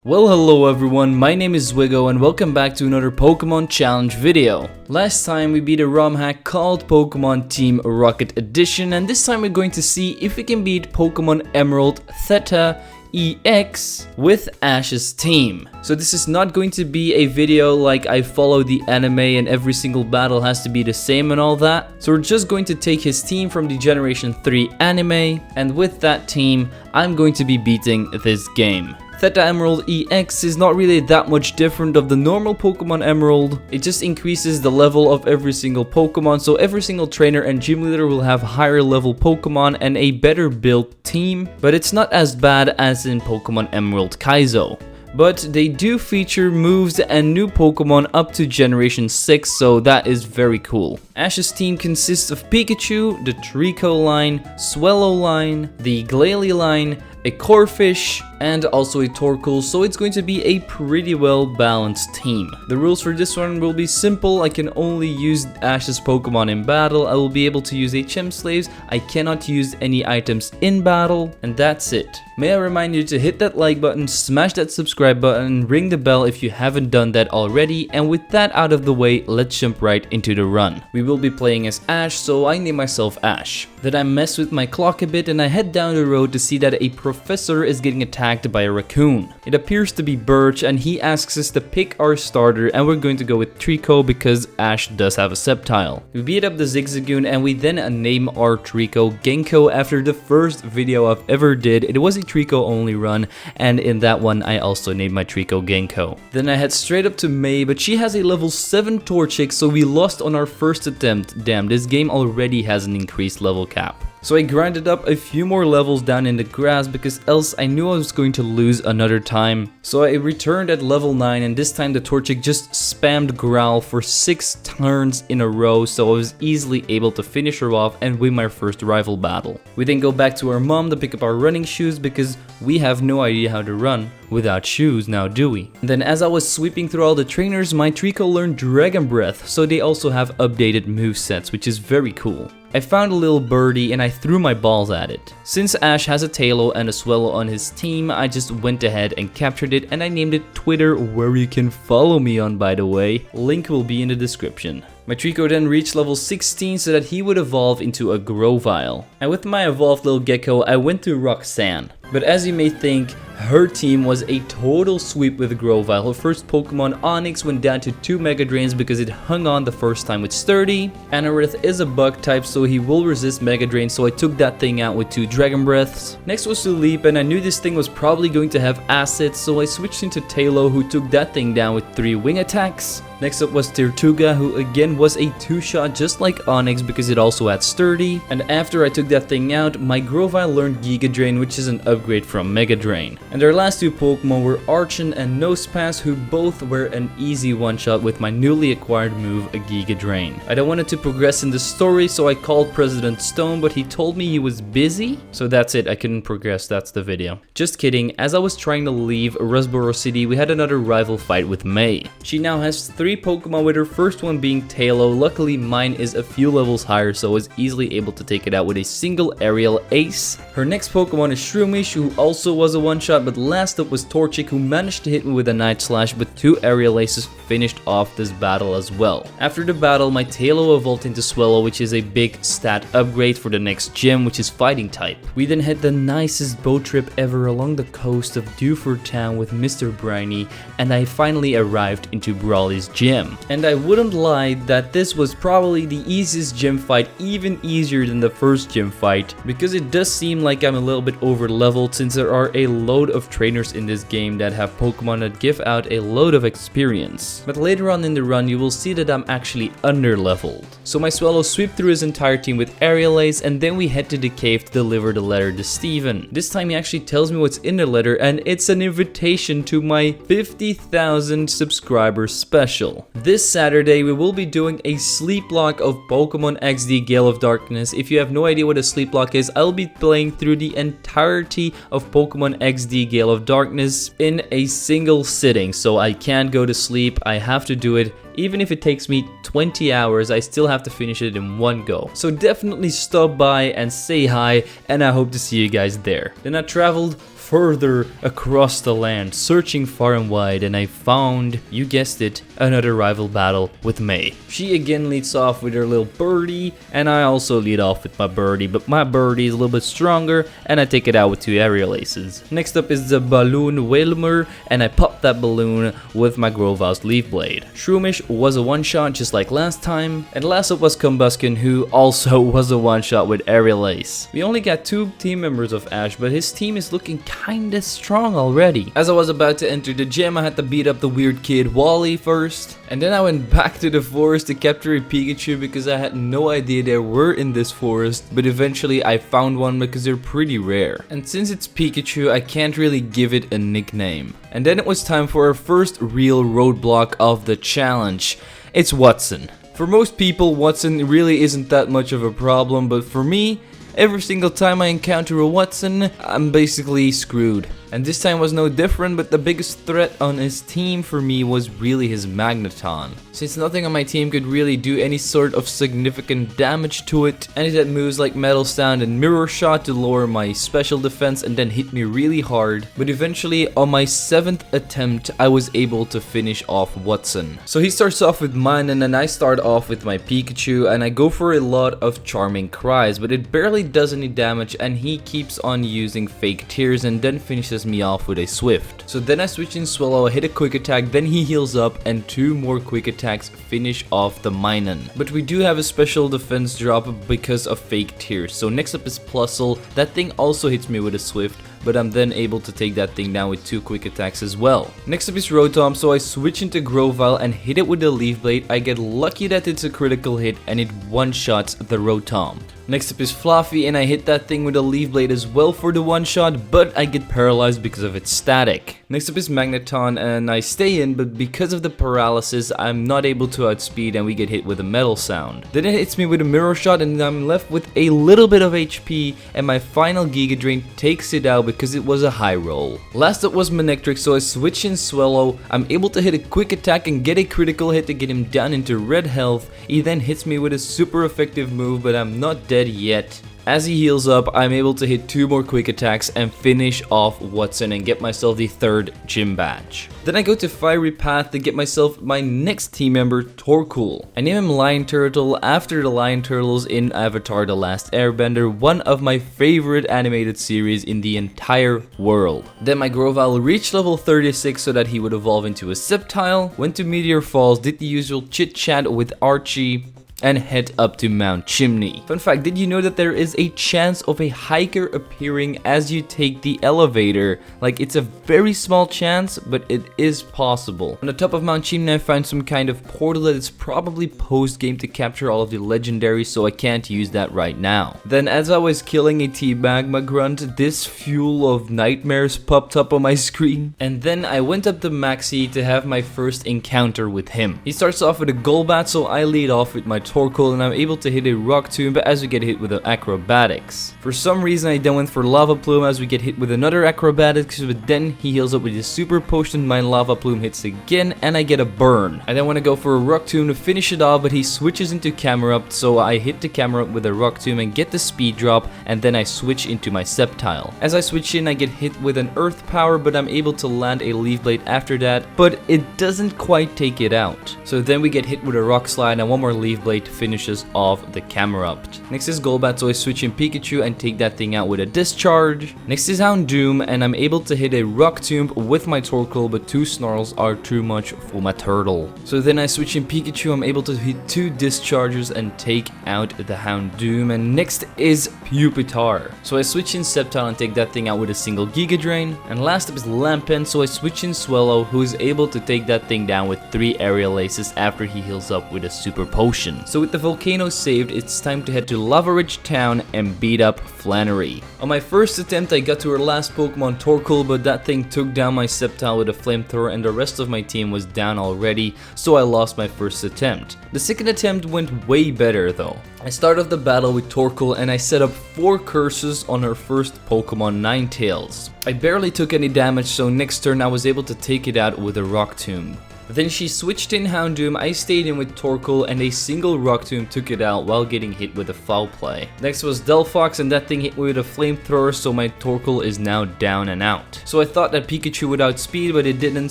Well, hello everyone, my name is Zwigo and welcome back to another Pokemon Challenge video. Last time we beat a ROM hack called Pokemon Team Rocket Edition, and this time we're going to see if we can beat Pokemon Emerald Theta EX with Ash's team. So this is not going to be a video like I follow the anime and every single battle has to be the same and all that. So we're just going to take his team from the Generation 3 anime, and with that team I'm going to be beating this game. Theta Emerald EX is not really that much different of the normal Pokemon Emerald. It just increases the level of every single Pokemon, so every single trainer and gym leader will have higher level Pokemon and a better built team, but it's not as bad as in Pokemon Emerald Kaizo. But they do feature moves and new Pokemon up to Generation 6, so that is very cool. Ash's team consists of Pikachu, the Trico line, Swellow line, the Glalie line, a Corphish, and also a Torkoal, so it's going to be a pretty well balanced team. The rules for this one will be simple. I can only use Ash's Pokemon in battle. I will be able to use a Chim Slaves. I cannot use any items in battle, and that's it. May I remind you to hit that like button, smash that subscribe button, and ring the bell if you haven't done that already. And with that out of the way, let's jump right into the run. We will be playing as Ash, so I name myself Ash. Then I mess with my clock a bit and I head down the road to see that a professor is getting attacked by a raccoon. It appears to be Birch and he asks us to pick our starter, and we're going to go with Trico because Ash does have a Sceptile. We beat up the Zigzagoon and we then name our Trico Genko after the first video I've ever did. It was a Trico only run, and in that one I also named my Trico Genko. Then I head straight up to May, but she has a level 7 Torchic, so we lost on our first attempt. Damn, this game already has an increased level cap. So I grinded up a few more levels down in the grass because else I knew I was going to lose another time. So I returned at level 9, and this time the Torchic just spammed Growl for 6 turns in a row, so I was easily able to finish her off and win my first rival battle. We then go back to our mom to pick up our running shoes because we have no idea how to run without shoes now, do we? And then as I was sweeping through all the trainers, my Trico learned Dragon Breath, so they also have updated movesets, which is very cool. I found a little birdie and I threw my balls at it. Since Ash has a Tailo and a Swellow on his team, I just went ahead and captured it, and I named it Twitter, where you can follow me on, by the way. Link will be in the description. My Trico then reached level 16 so that he would evolve into a Grovyle. And with my evolved little gecko, I went to Roxanne. But as you may think, her team was a total sweep with Grovyle. Her first Pokemon, Onix, went down to 2 Mega Drains because it hung on the first time with Sturdy. Anorith is a bug type, so he will resist Mega Drain, so I took that thing out with 2 Dragon Breaths. Next was Tulip, and I knew this thing was probably going to have Acid, so I switched into Tailo, who took that thing down with 3 Wing Attacks. Next up was Tirtuga, who again was a 2-shot just like Onix because it also had Sturdy. And after I took that thing out, my Grovyle learned Giga Drain, which is an upgrade from Mega Drain. And our last 2 Pokemon were Archie and Nosepass, who both were an easy 1-shot with my newly acquired move, a Giga Drain. I don't want it to progress in the story, so I called President Stone, but he told me he was busy. So that's it, I couldn't progress, that's the video. Just kidding, as I was trying to leave Rusboro City, we had another rival fight with May. She now has 3 Pokemon, with her first one being Tailo. Luckily mine is a few levels higher, so I was easily able to take it out with a single aerial ace. Her next Pokemon is Shroomish, who also was a 1-shot, but last up was Torchic, who managed to hit me with a Night Slash, but 2 aerial aces finished off this battle as well. After the battle, my Tailo evolved into Swellow, which is a big stat upgrade for the next gym, which is Fighting type. We then had the nicest boat trip ever along the coast of Dewford Town with Mr. Briny, and I finally arrived into Brawly's gym. And I wouldn't lie that this was probably the easiest gym fight, even easier than the first gym fight, because it does seem like I'm a little bit over leveled since there are a load of trainers in this game that have Pokemon that give out a load of experience. But later on in the run you will see that I'm actually under leveled. So my Swellow sweep through his entire team with aerial ace, and then we head to the cave to deliver the letter to Steven. This time he actually tells me what's in the letter, and it's an invitation to my 50,000 subscriber special. This Saturday we will be doing a sleep block of Pokemon XD Gale of Darkness. If you have no idea what a sleep block is, I'll be playing through the entirety of Pokemon XD Gale of Darkness in a single sitting, so I can't go to sleep. I have to do it. Even if it takes me 20 hours, I still have to finish it in one go. So definitely stop by and say hi, and I hope to see you guys there. Then I traveled further across the land, searching far and wide, and I found, you guessed it, another rival battle with May. She again leads off with her little birdie, and I also lead off with my birdie, but my birdie is a little bit stronger, and I take it out with 2 aerial aces. Next up is the Balloon Whalmer, and I pop that balloon with my Groval's Leaf Blade. Shroomish was a one-shot just like last time, and last up was Combustion, who also was a one-shot with aerial ace. We only got 2 team members of Ash, but his team is looking kinda strong already. As I was about to enter the gym, I had to beat up the weird kid Wally first, and then I went back to the forest to capture a Pikachu because I had no idea there were in this forest, but eventually I found one because they're pretty rare. And since it's Pikachu, I can't really give it a nickname. And then it was time for our first real roadblock of the challenge. It's Wattson. For most people, Wattson really isn't that much of a problem, but for me, every single time I encounter a Wattson, I'm basically screwed. And this time was no different, but the biggest threat on his team for me was really his Magneton. Since nothing on my team could really do any sort of significant damage to it, and it had moves like Metal Sound and Mirror Shot to lower my special defense and then hit me really hard. But eventually, on my 7th attempt, I was able to finish off Wattson. So he starts off with mine, and then I start off with my Pikachu, and I go for a lot of Charming Cries, but it barely does any damage, and he keeps on using Fake Tears and then finishes me off with a Swift. So then I switch in Swallow, I hit a quick attack, then he heals up, and 2 more quick attacks finish off the Minun. But we do have a special defense drop because of Fake Tears. So next up is Plusle. That thing also hits me with a Swift, but I'm then able to take that thing down with 2 quick attacks as well. Next up is Rotom, so I switch into Grovyle and hit it with the Leaf Blade. I get lucky that it's a critical hit and it one-shots the Rotom. Next up is Fluffy, and I hit that thing with a Leaf Blade as well for the one-shot, but I get paralyzed because of its static. Next up is Magneton, and I stay in, but because of the paralysis, I'm not able to outspeed and we get hit with a Metal Sound. Then it hits me with a Mirror Shot and I'm left with a little bit of HP, and my final Giga Drain takes it out because it was a high roll. Last up was Manectric, so I switch in Swallow. I'm able to hit a quick attack and get a critical hit to get him down into red health. He then hits me with a super effective move, but I'm not dead yet. As he heals up, I'm able to hit 2 more quick attacks and finish off Wattson and get myself the 3rd gym badge. Then I go to Fiery Path to get myself my next team member, Torkoal. I name him Lion Turtle after the lion turtles in Avatar: The Last Airbender, one of my favorite animated series in the entire world. Then my Grovyle reached level 36 so that he would evolve into a Sceptile, went to Meteor Falls, did the usual chit chat with Archie, and head up to Mount Chimney. Fun fact, did you know that there is a chance of a hiker appearing as you take the elevator? Like, it's a very small chance, but it is possible. On the top of Mount Chimney, I found some kind of portal that is probably post-game to capture all of the legendaries, so I can't use that right now. Then as I was killing a T-Magma grunt, this Fuel of Nightmares popped up on my screen. And then I went up to Maxie to have my first encounter with him. He starts off with a Golbat, so I lead off with my Torkoal, and I'm able to hit a Rock Tomb, but as we get hit with an Acrobatics. For some reason I then went for Lava Plume as we get hit with another Acrobatics, but then he heals up with his Super Potion, my Lava Plume hits again, and I get a burn. I then want to go for a Rock Tomb to finish it off, but he switches into Camerupt, so I hit the Camerupt with a Rock Tomb and get the speed drop, and then I switch into my Sceptile. As I switch in, I get hit with an Earth Power, but I'm able to land a Leaf Blade after that, but it doesn't quite take it out. So then we get hit with a Rock Slide and one more Leaf Blade finishes off the Camerupt. Next is Golbat, so I switch in Pikachu and take that thing out with a Discharge. Next is Houndoom, and I'm able to hit a Rock Tomb with my Torkoal, but 2 Snarls are too much for my turtle. So then I switch in Pikachu, I'm able to hit 2 Discharges and take out the Houndoom. And next is Pupitar, so I switch in Sceptile and take that thing out with a single Giga Drain. And last up is Lampen, so I switch in Swallow, who is able to take that thing down with 3 Aerial Aces after he heals up with a Super Potion. So with the volcano saved, it's time to head to Lava Ridge Town and beat up Flannery. On my first attempt, I got to her last Pokemon, Torkoal, but that thing took down my Sceptile with a Flamethrower and the rest of my team was down already, so I lost my first attempt. The second attempt went way better though. I start off the battle with Torkoal and I set up 4 curses on her first Pokemon, Ninetales. I barely took any damage, so next turn I was able to take it out with a Rock Tomb. Then she switched in Houndoom, I stayed in with Torkoal, and a single Rock Tomb took it out while getting hit with a foul play. Next was Delphox, and that thing hit me with a flamethrower, so my Torkoal is now down and out. So I thought that Pikachu would outspeed, but it didn't,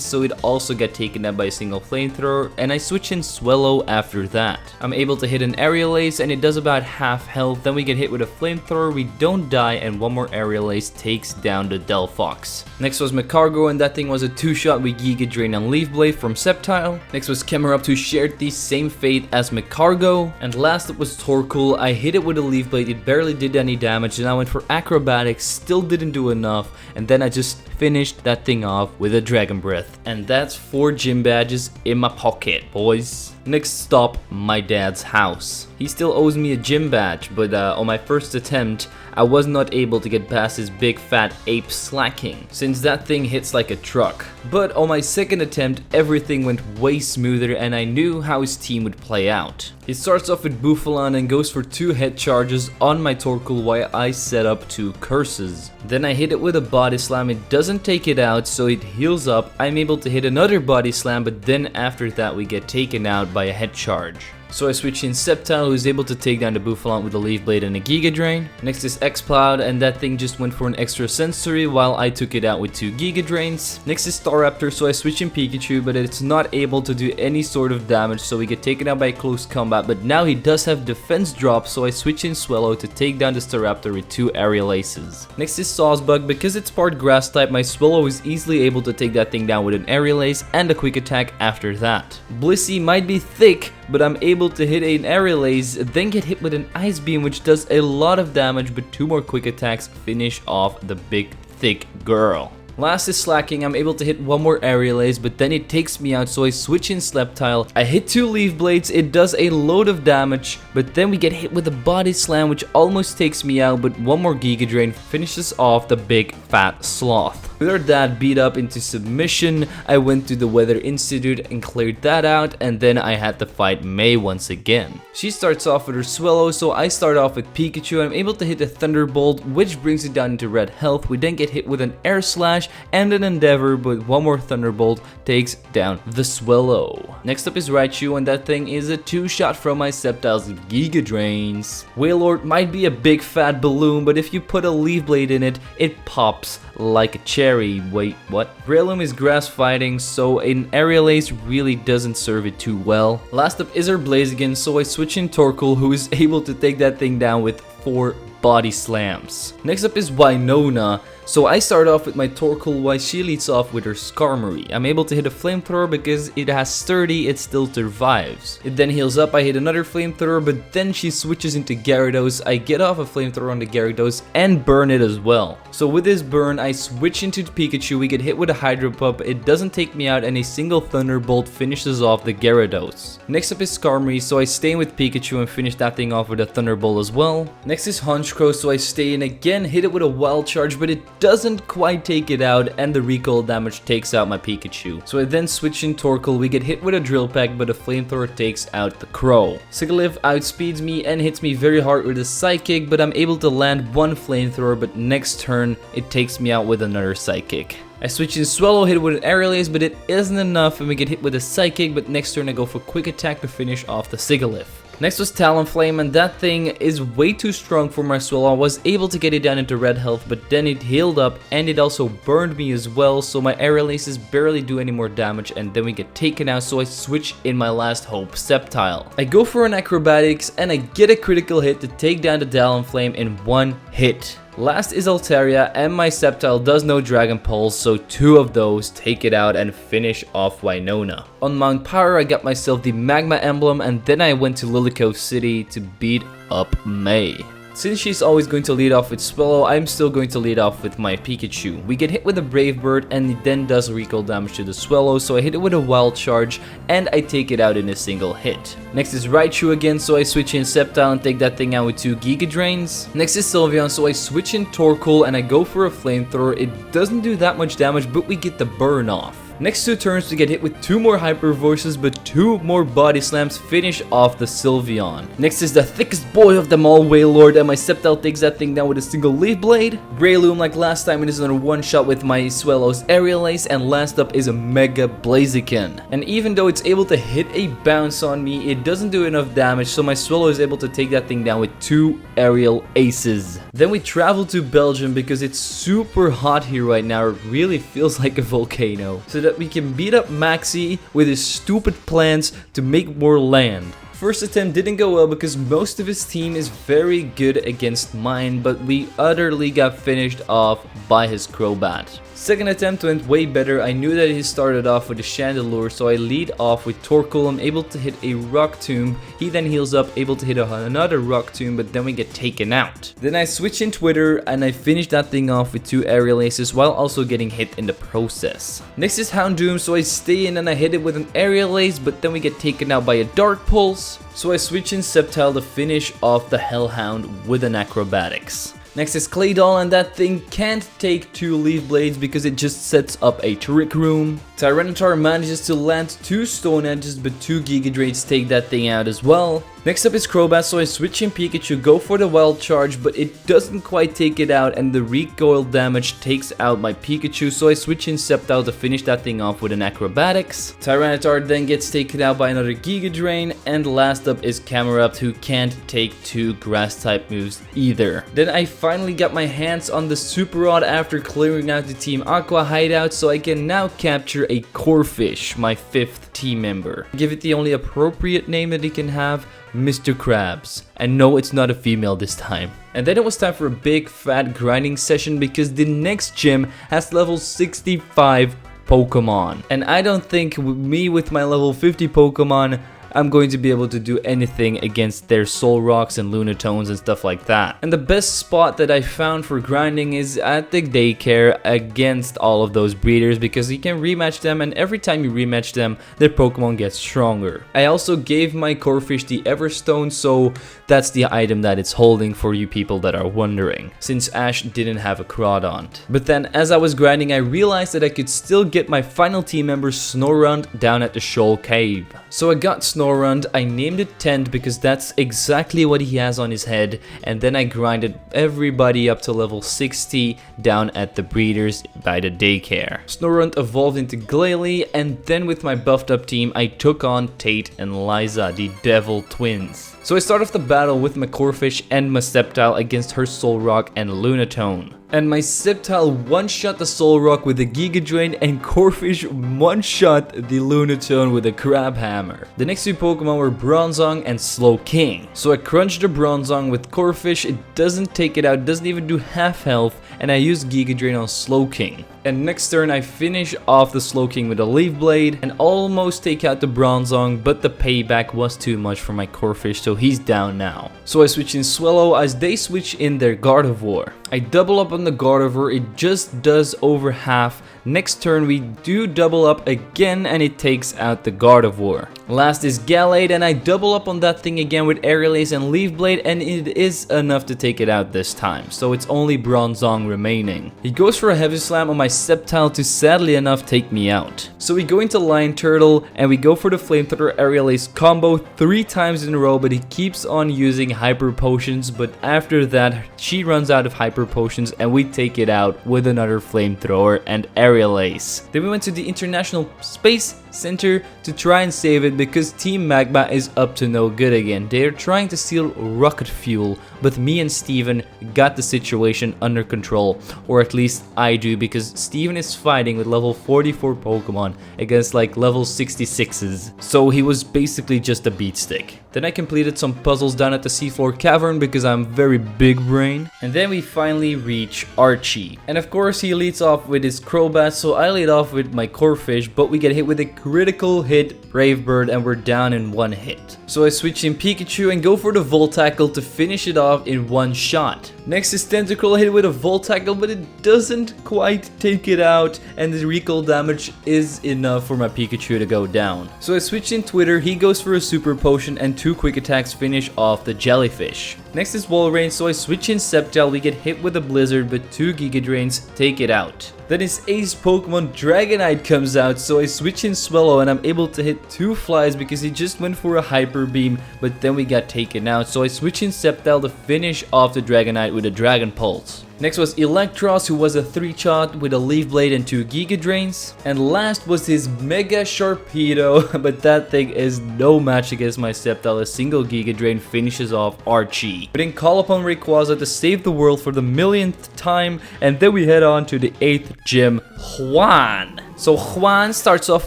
so it also got taken out by a single flamethrower, and I switch in Swellow after that. I'm able to hit an Aerial Ace, and it does about half health. Then we get hit with a flamethrower, we don't die, and one more Aerial Ace takes down the Delphox. Next was Magcargo, and that thing was a 2-shot with Giga Drain and Leaf Blade from Sceptile. Next was Camerupt, who shared the same fate as Magcargo. And last up was Torkoal. I hit it with a Leaf Blade, it barely did any damage, and I went for Acrobatics, still didn't do enough, and then I just finished that thing off with a Dragon Breath. And that's 4 gym badges in my pocket, boys. Next stop, my dad's house. He still owes me a gym badge, but on my first attempt, I was not able to get past his big fat ape slacking, since that thing hits like a truck. But on my second attempt, everything went way smoother and I knew how his team would play out. He starts off with Bouffalon and goes for 2 head charges on my Torkoal while I set up 2 curses. Then I hit it with a Body Slam, it doesn't take it out, so it heals up. I'm able to hit another Body Slam, but then after that we get taken out by a head charge. So I switch in Sceptile, who is able to take down the Bouffalon with a Leaf Blade and a Giga Drain. Next is X-Cloud, and that thing just went for an extra sensory while I took it out with 2 Giga Drains. Next is Staraptor, so I switch in Pikachu, but it's not able to do any sort of damage, so we get taken out by close combat. But now he does have defense drop, so I switch in Swellow to take down the Staraptor with 2 Aerial Aces. Next is Sawsbug. Because it's part Grass type, my Swellow is easily able to take that thing down with an Aerial Ace and a Quick Attack after that. Blissey might be thick, but I'm able to hit an Aerial Ace, then get hit with an Ice Beam, which does a lot of damage, but 2 more Quick Attacks finish off the big thick girl. Last is Slacking. I'm able to hit 1 more Aerial Ace, but then it takes me out, so I switch in Sleptile. I hit 2 Leaf Blades, it does a load of damage, but then we get hit with a Body Slam, which almost takes me out, but 1 more Giga Drain finishes off the big fat sloth. With our dad beat up into submission, I went to the Weather Institute and cleared that out, and then I had to fight May once again. She starts off with her Swellow, so I start off with Pikachu. I'm able to hit a Thunderbolt, which brings it down into red health. We then get hit with an Air Slash and an Endeavor, but 1 more Thunderbolt takes down the Swellow. Next up is Raichu, and that thing is a 2-shot from my Sceptile's Giga Drains. Wailord might be a big fat balloon, but if you put a Leaf Blade in it, it pops like a cherry. Wait, what? Breloom is grass fighting, so an Aerial Ace really doesn't serve it too well. Last up is our Blaziken, so I switch in Torkoal, who is able to take that thing down with 4 Body Slams. Next up is Winona. So I start off with my Torkoal while she leads off with her Skarmory. I'm able to hit a Flamethrower because it has Sturdy, it still survives. It then heals up, I hit another Flamethrower, but then she switches into Gyarados. I get off a Flamethrower on the Gyarados and burn it as well. So with this burn, I switch into Pikachu, we get hit with a Hydro Pump, it doesn't take me out, and a single Thunderbolt finishes off the Gyarados. Next up is Skarmory, so I stay in with Pikachu and finish that thing off with a Thunderbolt as well. Next is Honchkrow, so I stay in again, hit it with a Wild Charge, but it doesn't quite take it out, and the recoil damage takes out my Pikachu. So I then switch in Torkoal, we get hit with a Drill Peck, but a Flamethrower takes out the Crow. Sigilyph outspeeds me and hits me very hard with a Psychic, but I'm able to land 1 Flamethrower, but next turn it takes me out with another Psychic. I switch in Swellow, hit it with an Aerial Ace, but it isn't enough, and we get hit with a Psychic, but next turn I go for Quick Attack to finish off the Sigilyph. Next was Talonflame, and that thing is way too strong for my Swellow. I was able to get it down into red health, but then it healed up and it also burned me as well, so my Aerial Aces barely do any more damage, and then we get taken out, so I switch in my last hope, Sceptile. I go for an Acrobatics and I get a critical hit to take down the Talonflame in 1 hit. Last is Altaria, and my Sceptile does no Dragon Pulse, so 2 of those take it out and finish off Winona. On Mount Power, I got myself the Magma Emblem, and then I went to Lilycove City to beat up May. Since she's always going to lead off with Swellow, I'm still going to lead off with my Pikachu. We get hit with a Brave Bird and it then does recoil damage to the Swellow, so I hit it with a Wild Charge and I take it out in a single hit. Next is Raichu again, so I switch in Sceptile and take that thing out with 2 Giga Drains. Next is Sylveon, so I switch in Torkoal and I go for a Flamethrower. It doesn't do that much damage, but we get the burn off. Next 2 turns we get hit with 2 more hyper voices, but 2 more body slams finish off the Sylveon. Next is the thickest boy of them all, Wailord, and my Sceptile takes that thing down with a single Leaf Blade. Breloom, like last time, it is another one shot with my Swellow's Aerial Ace, and last up is a Mega Blaziken. And even though it's able to hit a bounce on me, it doesn't do enough damage, so my Swellow is able to take that thing down with 2 Aerial Aces. Then we travel to Belgium because it's super hot here right now. It really feels like a volcano, so that we can beat up Maxie with his stupid plans to make more land. First attempt didn't go well because most of his team is very good against mine, but we utterly got finished off by his Crobat. Second attempt went way better. I knew that he started off with a Chandelure, so I lead off with Torkoal. I'm able to hit a Rock Tomb. He then heals up, able to hit another Rock Tomb, but then we get taken out. Then I switch in Twitter and I finish that thing off with 2 Aerial Aces while also getting hit in the process. Next is Houndoom, so I stay in and I hit it with an Aerial Ace, but then we get taken out by a Dark Pulse. So I switch in Sceptile to finish off the Hellhound with an Acrobatics. Next is Claydol, and that thing can't take 2 Leaf Blades because it just sets up a Trick Room. Tyranitar manages to land 2 Stone Edges, but 2 Giga Draids take that thing out as well. Next up is Crobat, so I switch in Pikachu, go for the Wild Charge, but it doesn't quite take it out, and the recoil damage takes out my Pikachu, so I switch in Sceptile to finish that thing off with an Acrobatics. Tyranitar then gets taken out by another Giga Drain, and last up is Camerupt, who can't take 2 Grass type moves either. Then I finally got my hands on the Super Rod after clearing out the Team Aqua hideout, so I can now capture a Corphish, my 5th team member. Give it the only appropriate name that he can have, Mr. Krabs. And no, it's not a female this time. And then it was time for a big fat grinding session because the next gym has level 65 Pokemon. And I don't think me with my level 50 Pokemon, I'm going to be able to do anything against their Solrocks and Lunatones and stuff like that. And the best spot that I found for grinding is at the daycare against all of those breeders because you can rematch them, and every time you rematch them, their Pokemon gets stronger. I also gave my Corphish the Everstone, so that's the item that it's holding for you people that are wondering, since Ash didn't have a Crawdont. But then as I was grinding, I realized that I could still get my final team member Snorunt down at the Shoal Cave. So I got Snorunt, I named it Tent because that's exactly what he has on his head, and then I grinded everybody up to level 60 down at the breeders by the daycare. Snorunt evolved into Glalie, and then with my buffed up team I took on Tate and Liza, the Devil Twins. So I start off the battle with my Corphish and my Sceptile against her Solrock and Lunatone. And my Sceptile one-shot the Solrock with a Giga Drain, and Corphish one-shot the Lunatone with a Crab Hammer. The next 2 Pokemon were Bronzong and Slowking. So I crunched the Bronzong with Corphish, it doesn't take it out, doesn't even do half health, and I used Giga Drain on Slowking. And next turn I finish off the Slowking with a Leaf Blade and almost take out the Bronzong, but the payback was too much for my Corphish, so he's down now. So I switch in Swellow as they switch in their Gardevoir. I double up on the Gardevoir, it just does over half. Next turn we do double up again and it takes out the Gardevoir. Last is Gallade, and I double up on that thing again with Aerial Ace and Leaf Blade, and it is enough to take it out this time, so it's only Bronzong remaining. He goes for a Heavy Slam on my Sceptile to sadly enough take me out. So we go into Lion Turtle and we go for the Flamethrower Aerial Ace combo 3 times in a row, but he keeps on using Hyper Potions, but after that she runs out of Hyper Potions and we take it out with another Flamethrower and Aerial Ace. Then we went to the International Space Center to try and save it because Team Magma is up to no good again. They're trying to steal rocket fuel, but me and Steven got the situation under control, or at least I do, because Steven is fighting with level 44 Pokemon against like level 66s, so he was basically just a beat stick. Then I completed some puzzles down at the Seafloor Cavern because I'm very big brain. And then we finally reach Archie. And of course he leads off with his Crobat, so I lead off with my Corphish, but we get hit with a critical hit Brave Bird and we're down in 1 hit. So I switch in Pikachu and go for the Volt Tackle to finish it off in 1 shot. Next is Tentacruel, hit with a Volt Tackle, but it doesn't quite take it out, and the recoil damage is enough for my Pikachu to go down. So I switch in Twitter, he goes for a Super Potion, and 2 quick attacks finish off the Jellyfish. Next is Walrein, so I switch in Sceptile, we get hit with a Blizzard, but 2 Giga Drains take it out. Then his ace Pokemon Dragonite comes out, so I switch in Swallow and I'm able to hit 2 flies because he just went for a Hyper Beam, but then we got taken out, so I switch in Sceptile to finish off the Dragonite with a Dragon Pulse. Next was Electros, who was a 3-shot with a Leaf Blade and 2 Giga Drains. And last was his Mega Sharpedo, but that thing is no match against my Sceptile. A single Giga Drain finishes off Archie. We then call upon Rayquaza to save the world for the millionth time, and then we head on to the 8th gym, Hoenn. So Hoenn starts off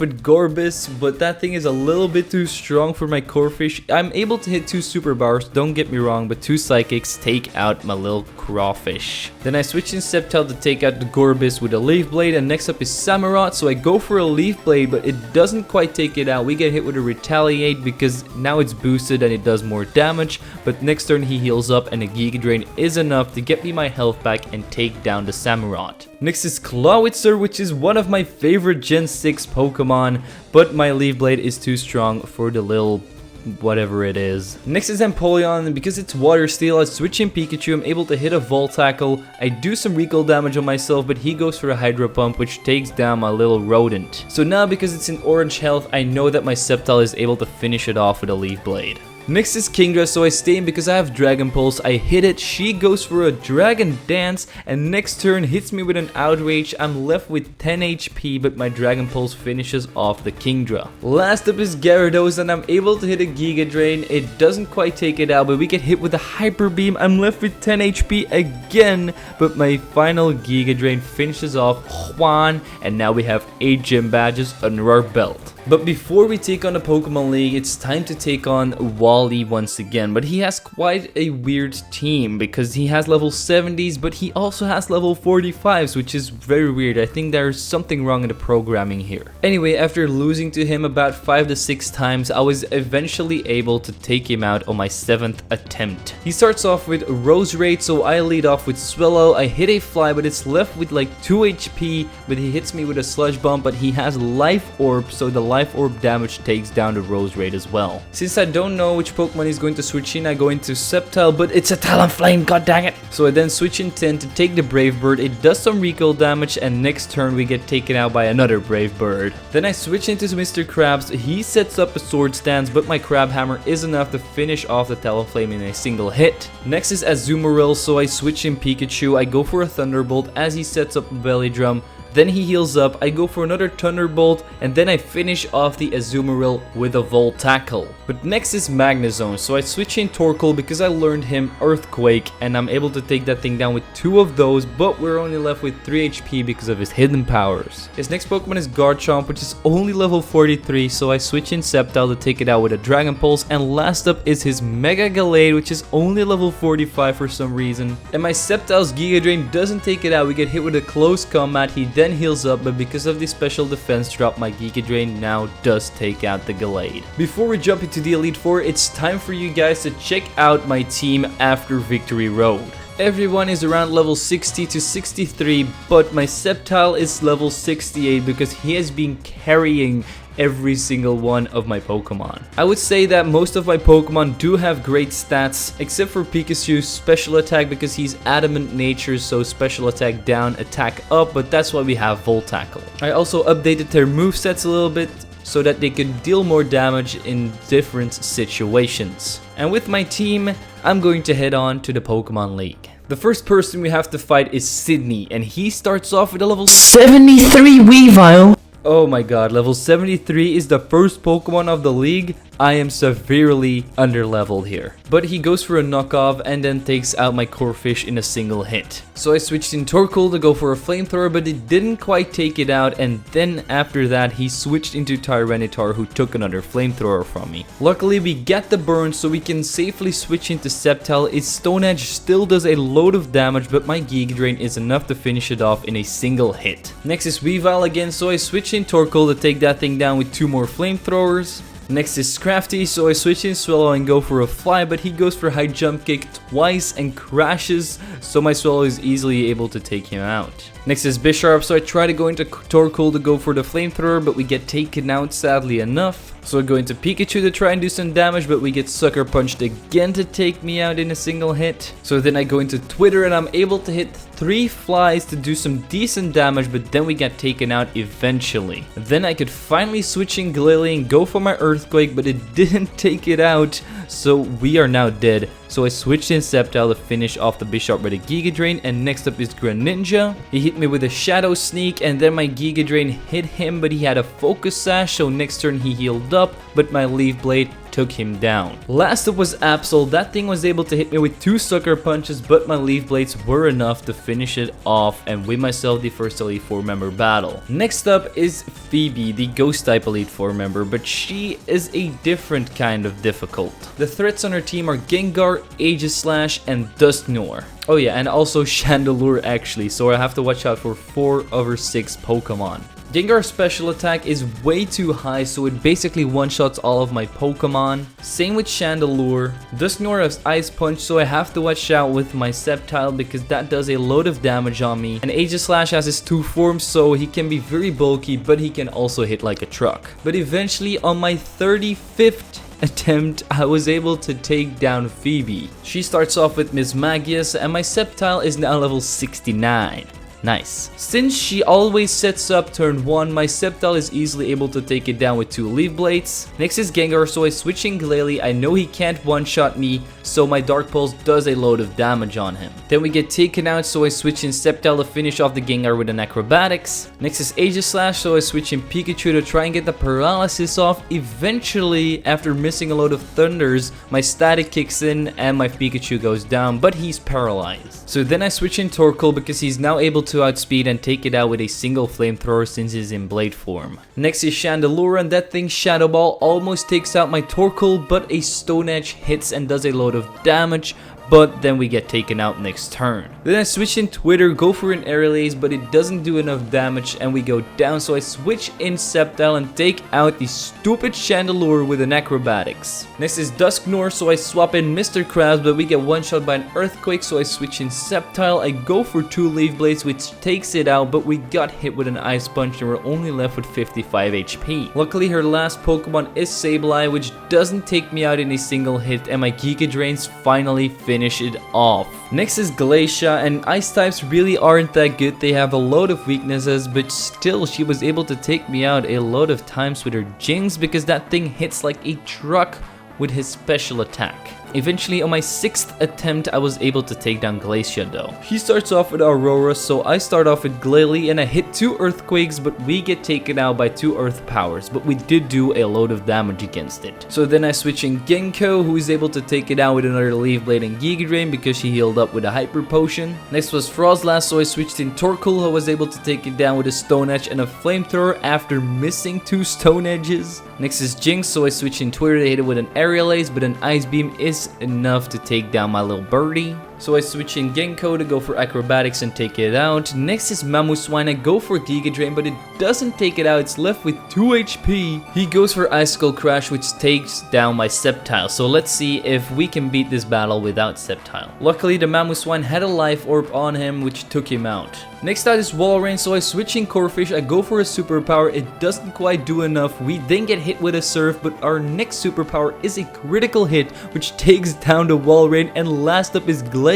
with Gorbis, but that thing is a little bit too strong for my Corphish. I'm able to hit 2 Super Bars, don't get me wrong, but 2 Psychics take out my little Crawfish. Then I switch in Sceptile to take out the Gorbis with a Leaf Blade, and next up is Samurott, so I go for a Leaf Blade, but it doesn't quite take it out. We get hit with a Retaliate because now it's boosted and it does more damage, but next turn he heals up and a Giga Drain is enough to get me my health back and take down the Samurott. Next is Clawitzer, which is one of my favorite Gen 6 Pokemon, but my Leaf Blade is too strong for the little whatever it is. Next is Empoleon, and because it's Water Steel, I switch in Pikachu. I'm able to hit a Volt Tackle. I do some recoil damage on myself, but he goes for a Hydro Pump, which takes down my little Rodent. So now, because it's in orange health, I know that my Sceptile is able to finish it off with a Leaf Blade. Next is Kingdra, so I stay in because I have Dragon Pulse. I hit it, she goes for a Dragon Dance, and next turn hits me with an Outrage. I'm left with 10 HP, but my Dragon Pulse finishes off the Kingdra. Last up is Gyarados, and I'm able to hit a Giga Drain. It doesn't quite take it out, but we get hit with a Hyper Beam. I'm left with 10 HP again, but my final Giga Drain finishes off Hoenn, and now we have 8 gym badges under our belt. But before we take on the Pokemon League, it's time to take on Wally once again. But he has quite a weird team because he has level 70s, but he also has level 45s, which is very weird. I think there's something wrong in the programming here. Anyway, after losing to him about 5 to 6 times, I was eventually able to take him out on my 7th attempt. He starts off with Roserade, so I lead off with Swallow. I hit a Fly, but it's left with like 2 HP, but he hits me with a Sludge Bomb, but he has Life Orb, so the Life Orb damage takes down the Roserade as well. Since I don't know which Pokemon he's going to switch in, I go into Sceptile, but it's a Talonflame, god dang it! So I then switch in 10 to take the Brave Bird. It does some recoil damage, and next turn we get taken out by another Brave Bird. Then I switch into Mr. Krabs. He sets up a Sword Stance, but my Crab Hammer is enough to finish off the Talonflame in a single hit. Next is Azumarill, so I switch in Pikachu. I go for a Thunderbolt as he sets up a Belly Drum. Then he heals up, I go for another Thunderbolt, and then I finish off the Azumarill with a Volt Tackle. But next is Magnezone, so I switch in Torkoal because I learned him Earthquake, and I'm able to take that thing down with 2 of those, but we're only left with 3 HP because of his hidden powers. His next Pokemon is Garchomp, which is only level 43, so I switch in Sceptile to take it out with a Dragon Pulse, and last up is his Mega Gallade, which is only level 45 for some reason. And my Sceptile's Giga Drain doesn't take it out. We get hit with a close combat. He then heals up, but because of the special defense drop, my Giga Drain now does take out the Gallade. Before we jump into the Elite Four, it's time for you guys to check out my team after Victory Road. Everyone is around level 60 to 63, but my Sceptile is level 68 because he has been carrying every single one of my Pokemon. I would say that most of my Pokemon do have great stats, except for Pikachu's special attack because he's adamant nature, so special attack down, attack up, but that's why we have Volt Tackle. I also updated their movesets a little bit so that they could deal more damage in different situations. And with my team, I'm going to head on to the Pokemon League. The first person we have to fight is Sydney, and he starts off with a level 73 Weavile. Oh my god, level 73 is the first Pokemon of the league. I am severely underleveled here. But he goes for a knockoff and then takes out my Corphish in a single hit. So I switched in Torkoal to go for a Flamethrower, but it didn't quite take it out, and then after that he switched into Tyranitar, who took another Flamethrower from me. Luckily we get the burn so we can safely switch into Sceptile. Its Stone Edge still does a load of damage, but my Giga Drain is enough to finish it off in a single hit. Next is Weavile again, so I switch in Torkoal to take that thing down with 2 more Flamethrowers. Next is Scrafty, so I switch in Swallow and go for a Fly, but he goes for High Jump Kick twice and crashes, so my Swallow is easily able to take him out. Next is Bisharp, so I try to go into Torkoal to go for the flamethrower, but we get taken out sadly enough. So I go into Pikachu to try and do some damage, but we get sucker punched again to take me out in a single hit. So then I go into Twitter and I'm able to hit 3 flies to do some decent damage, but then we got taken out eventually. Then I could finally switch in Glacia and go for my Earthquake, but it didn't take it out, so we are now dead. So I switched in Sceptile to finish off the Bisharp with a Giga Drain, and next up is Greninja. He hit me with a Shadow Sneak, and then my Giga Drain hit him, but he had a Focus Sash, so next turn he healed up, but my Leaf Blade took him down. Last up was Absol. That thing was able to hit me with 2 sucker punches, but my Leaf Blades were enough to finish it off and win myself the first Elite Four member battle. Next up is Phoebe, the Ghost type Elite Four member, but she is a different kind of difficult. The threats on her team are Gengar, Aegislash, and Dusknoir. Oh yeah, and also Chandelure actually, so I have to watch out for 4 of her 6 Pokemon. Gengar's special attack is way too high, so it basically one-shots all of my Pokemon. Same with Chandelure. Dusknoir has Ice Punch, so I have to watch out with my Sceptile because that does a load of damage on me. And Aegislash has his 2 forms, so he can be very bulky, but he can also hit like a truck. But eventually, on my 35th attempt, I was able to take down Phoebe. She starts off with Miss Magius, and my Sceptile is now level 69. Nice. Since she always sets up turn 1, my Sceptile is easily able to take it down with 2 Leaf Blades. Next is Gengar, so I switch in Glacia. I know he can't one-shot me, so my Dark Pulse does a load of damage on him. Then we get taken out, so I switch in Sceptile to finish off the Gengar with an Acrobatics. Next is Aegislash, so I switch in Pikachu to try and get the paralysis off. Eventually, after missing a load of thunders, my static kicks in and my Pikachu goes down, but he's paralyzed. So then I switch in Torkoal because he's now able to outspeed and take it out with a single flamethrower since he's in blade form. Next is Chandelure, and that thing's Shadow Ball almost takes out my Torkoal, but a Stone Edge hits and does a load of damage, but then we get taken out next turn. Then I switch in Twitter, go for an Aerial Ace, but it doesn't do enough damage and we go down, so I switch in Sceptile and take out the stupid Chandelure with an Acrobatics. Next is Dusknoir, so I swap in Mr. Krabs, but we get one shot by an Earthquake, so I switch in Sceptile. I go for 2 Leaf Blades, which takes it out, but we got hit with an Ice Punch and we're only left with 55 HP. Luckily, her last Pokemon is Sableye, which doesn't take me out in a single hit, and my Giga Drains finally finish it off. Next is Glacia, and Ice types really aren't that good. They have a load of weaknesses, but still she was able to take me out a load of times with her Jinx because that thing hits like a truck with his special attack. Eventually, on my 6th attempt, I was able to take down Glacia though. She starts off with Aurora, so I start off with Glalie and I hit 2 Earthquakes, but we get taken out by 2 Earth Powers, but we did do a load of damage against it. So then I switch in Genko, who is able to take it out with another Leaf Blade and Giga Drain because she healed up with a Hyper Potion. Next was Frozlast, so I switched in Torkoal, who was able to take it down with a Stone Edge and a Flamethrower after missing 2 Stone Edges. Next is Jinx, so I switch in Twitter to hit it with an Aerial Ace, but an Ice Beam is enough to take down my little birdie. So I switch in Genko to go for Acrobatics and take it out. Next is Mamoswine. I go for Giga Drain, but it doesn't take it out. It's left with 2 HP. He goes for Icicle Crash, which takes down my Sceptile. So let's see if we can beat this battle without Sceptile. Luckily, the Mamoswine had a Life Orb on him, which took him out. Next out is Walrein, so I switch in Corphish. I go for a superpower. It doesn't quite do enough. We then get hit with a Surf, but our next superpower is a critical hit, which takes down the Walrein. And last up is Glalie.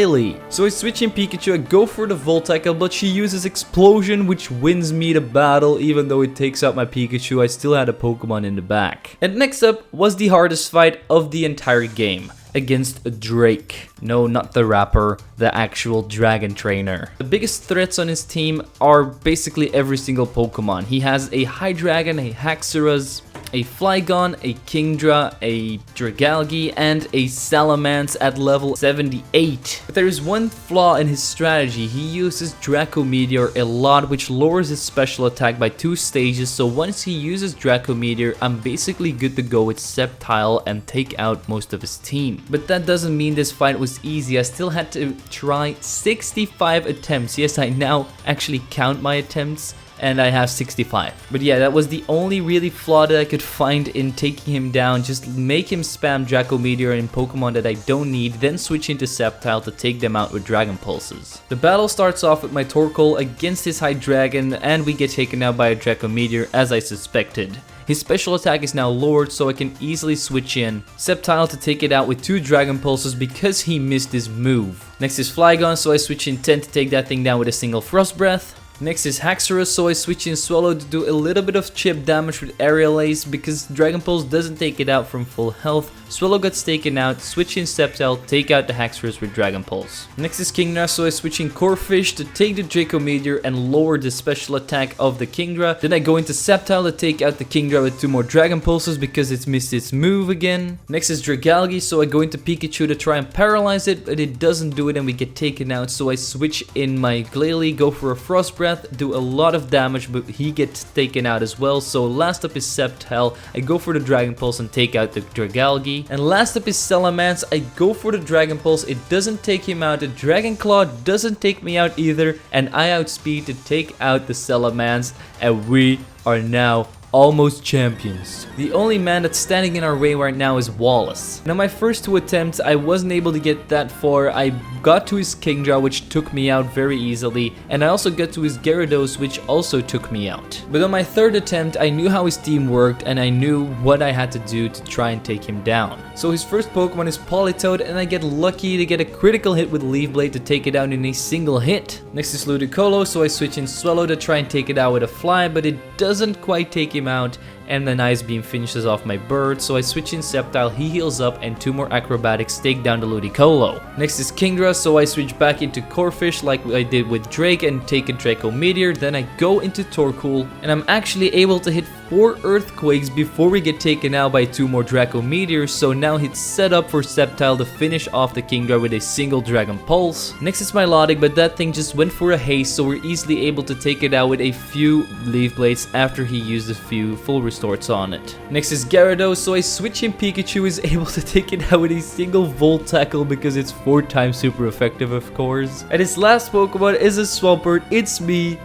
So I switch in Pikachu. I go for the Volt Tackle, but she uses Explosion, which wins me the battle. Even though it takes out my Pikachu, I still had a Pokemon in the back. And next up was the hardest fight of the entire game, against Drake. No, not the rapper, the actual dragon trainer. The biggest threats on his team are basically every single Pokemon. He has a Hydreigon, a Haxorus, a Flygon, a Kingdra, a Dragalge, and a Salamence at level 78. But there is one flaw in his strategy. He uses Draco Meteor a lot, which lowers his special attack by 2 stages, so once he uses Draco Meteor, I'm basically good to go with Sceptile and take out most of his team. But that doesn't mean this fight was easy. I still had to try 65 attempts. Yes, I now actually count my attempts. and I have 65. But yeah, that was the only really flaw that I could find in taking him down. Just make him spam Draco Meteor in Pokemon that I don't need, then switch into Sceptile to take them out with Dragon Pulses. The battle starts off with my Torkoal against his Hydreigon, and we get taken out by a Draco Meteor as I suspected. His special attack is now lowered, so I can easily switch in Sceptile to take it out with 2 Dragon Pulses because he missed his move. Next is Flygon, so I switch in 10 to take that thing down with a single Frost Breath. Next is Haxorus, so I switch in Swallow to do a little bit of chip damage with Aerial Ace because Dragon Pulse doesn't take it out from full health. Swallow gets taken out, switch in Sceptile, take out the Haxorus with Dragon Pulse. Next is Kingdra, so I switch in Corphish to take the Draco Meteor and lower the special attack of the Kingdra. Then I go into Sceptile to take out the Kingdra with 2 more Dragon Pulses because it's missed its move again. Next is Dragalge, so I go into Pikachu to try and paralyze it, but it doesn't do it and we get taken out, so I switch in my Glalie, go for a Frost Breath, do a lot of damage, but he gets taken out as well. So last up is Sceptile, I go for the Dragon Pulse and take out the Dragalge. And last up is Salamence, I go for the Dragon Pulse, it doesn't take him out, the Dragon Claw doesn't take me out either, and I outspeed to take out the Salamence, and we are now almost champions. The only man that's standing in our way right now is Wallace. Now my first 2 attempts, I wasn't able to get that far. I got to his Kingdra, which took me out very easily, and I also got to his Gyarados, which also took me out. But on my 3rd attempt, I knew how his team worked and I knew what I had to do to try and take him down. So his first Pokemon is Politoed, and I get lucky to get a critical hit with Leaf Blade to take it out in a single hit. Next is Ludicolo, so I switch in Swallow to try and take it out with a Fly, but it doesn't quite take him out, and then Ice Beam finishes off my bird, so I switch in Sceptile, he heals up, and 2 more Acrobatics take down the Ludicolo. Next is Kingdra, so I switch back into Corphish like I did with Drake and take a Draco Meteor, then I go into Torkoal, and I'm actually able to hit 4 Earthquakes before we get taken out by 2 more Draco Meteors, so now it's set up for Sceptile to finish off the Kingdra with a single Dragon Pulse. Next is Milotic, but that thing just went for a haste, so we're easily able to take it out with a few Leaf Blades after he used a few full restores on it. Next is Gyarados, so I switch in Pikachu is able to take it out with a single Volt Tackle because it's 4 times super effective, of course. And his last Pokemon is a Swampert. It's me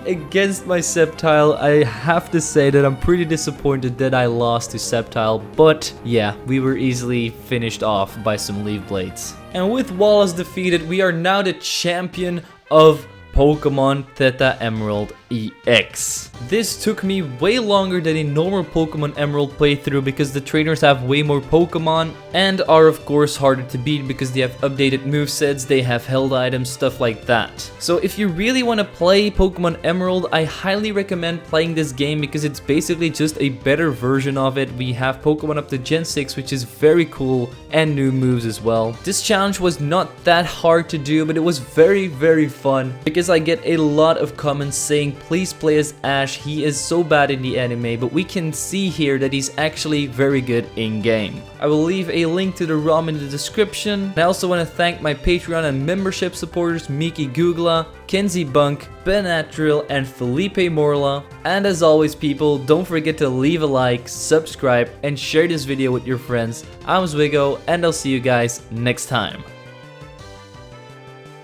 against my Sceptile. I have to say that I'm pretty disappointed that I lost to Sceptile, but yeah, we were easily finished off by some Leaf Blades. And with Wallace defeated, we are now the champion of Pokemon Theta Emerald EX. This took me way longer than a normal Pokemon Emerald playthrough because the trainers have way more Pokemon and are of course harder to beat because they have updated movesets, they have held items, stuff like that. So if you really want to play Pokemon Emerald, I highly recommend playing this game because it's basically just a better version of it. We have Pokemon up to Gen 6, which is very cool, and new moves as well. This challenge was not that hard to do, but it was very fun because I get a lot of comments saying please play as Ash, he is so bad in the anime, but we can see here that he's actually very good in game. I will leave a link to the ROM in the description. And I also want to thank my Patreon and membership supporters Miki Googla, Kenzie Bunk, Ben Atril, and Felipe Morla. And as always people, don't forget to leave a like, subscribe, and share this video with your friends. I'm Zwigo, and I'll see you guys next time.